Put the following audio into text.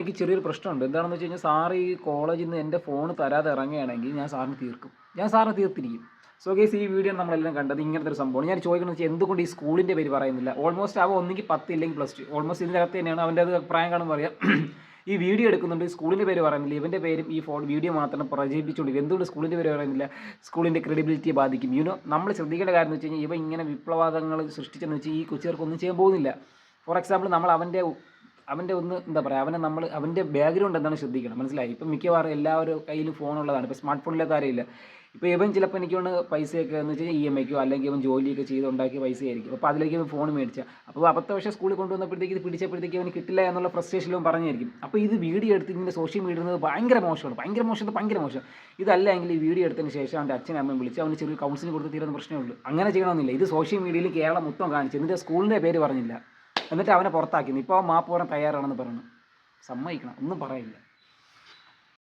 എനിക്ക് ചെറിയൊരു പ്രശ്നമുണ്ട്. എന്താണെന്ന് വെച്ച് കഴിഞ്ഞാൽ സാറ് ഈ കോളേജിൽ നിന്ന് എൻ്റെ ഫോൺ തരാതെ ഇറങ്ങുകയാണെങ്കിൽ ഞാൻ സാറിന് തീർക്കും. ഞാൻ സാറിന് തീർത്തിരിക്കും. സോ ഗയ്സ് ഈ വീഡിയോ നമ്മളെല്ലാം കണ്ടത് ഇങ്ങനത്തെ ഒരു സംഭവമാണ്. ഞാൻ ചോദിക്കുന്നത് വെച്ചാൽ എന്തുകൊണ്ട് ഈ സ്കൂളിൻ്റെ പേര് പറയുന്നില്ല? ഓൾമോസ്റ്റ് അവൻ ഒന്നുകിൽ 10 ഇല്ലെങ്കിൽ +2. ഓൾമോസ്റ്റ് ഇതിനകത്ത് തന്നെയാണ് അവൻ്റെ അത് പ്രായം കാണുമ്പോൾ അറിയാം. ഈ വീഡിയോ എടുക്കുന്നുണ്ട് സ്കൂളിൻ്റെ പേര് പറയുന്നില്ല. ഇവൻ്റെ പേരും ഈ വീഡിയോ മാത്രം പ്രചരിപ്പിച്ചുകൊണ്ടിരിക്കും. എന്തുകൊണ്ട് സ്കൂളിൻ്റെ പേര് പറയുന്നില്ല? സ്കൂളിൻ്റെ ക്രെഡിബിലിറ്റിയെ ബാധിക്കും. നമ്മൾ ശ്രദ്ധിക്കേണ്ട കാര്യം എന്ന് വെച്ച് കഴിഞ്ഞാൽ ഇവ ഇങ്ങനെ വിപ്ലവാദങ്ങൾ സൃഷ്ടിച്ചെന്ന് വെച്ചാൽ ഈ കൊച്ചുകാർക്കൊന്നും ചെയ്യാൻ പോകുന്നില്ല. ഫോർ എക്സാമ്പിൾ നമ്മൾ അവൻ്റെ ഒന്ന് എന്താ പറയുക അവൻ്റെ ബാക്ക്ഗ്രൗണ്ട് എന്താണ് ശ്രദ്ധിക്കണം. മനസ്സിലായി? ഇപ്പം മിക്കവാറും എല്ലാവരും കയ്യിലും ഫോണുള്ളതാണ്. ഇപ്പോൾ സ്മാർട്ട് ഫോണില്ലാത്ത ആരുമില്ല. ഇപ്പോൾ ഇവൻ ചിലപ്പോൾ എനിക്ക് തോന്നുന്നു പൈസയൊക്കെ എന്ന് വെച്ച് കഴിഞ്ഞാൽ EMIക്കോ അല്ലെങ്കിൽ ഇവൻ ജോലിയൊക്കെ ചെയ്ത് ഉണ്ടാക്കിയ പൈസയായിരിക്കും. അപ്പോൾ അതിലേക്ക് ഇവൻ ഫോൺ മേടിച്ച അപ്പോൾ അബദ്ധവശാൽ സ്കൂളിൽ കൊണ്ടുവന്നപ്പോഴത്തേക്ക് ഇത് പിടിച്ചപ്പോഴത്തേക്ക് അവന് കിട്ടില്ല എന്നുള്ള ഫ്രസ്ട്രേഷനിലും പറഞ്ഞായിരിക്കും. അപ്പോൾ ഇത് വീഡിയോ എടുത്ത് ഇങ്ങനെ സോഷ്യൽ മീഡിയ ഇടുന്നത് ഭയങ്കര മോശമാണ്. ഭയങ്കര മോശം. ഇതല്ലെങ്കിൽ ഈ വീഡിയോ എടുത്തതിന് ശേഷം അവൻ്റെ അച്ഛനും അമ്മയും വിളിച്ച് അവന് ചെറിയ കൗൺസിലിംഗ് കൊടുത്ത് തീരുന്ന പ്രശ്നമേ ഉള്ളൂ. അങ്ങനെ ചെയ്യണമെന്നില്ല. ഇത് സോഷ്യൽ മീഡിയയിൽ കേരളം മൊത്തം കാണിച്ചു. എന്നിട്ട് സ്കൂളിൻ്റെ പേര് പറഞ്ഞില്ല. എന്നിട്ട് അവനെ പുറത്താക്കി. ഇപ്പോൾ അവൻ മാപ്പ് പറയാൻ തയ്യാറാണെന്ന് പറഞ്ഞു. സമ്മതിക്കണം. ഒന്നും പറയില്ല.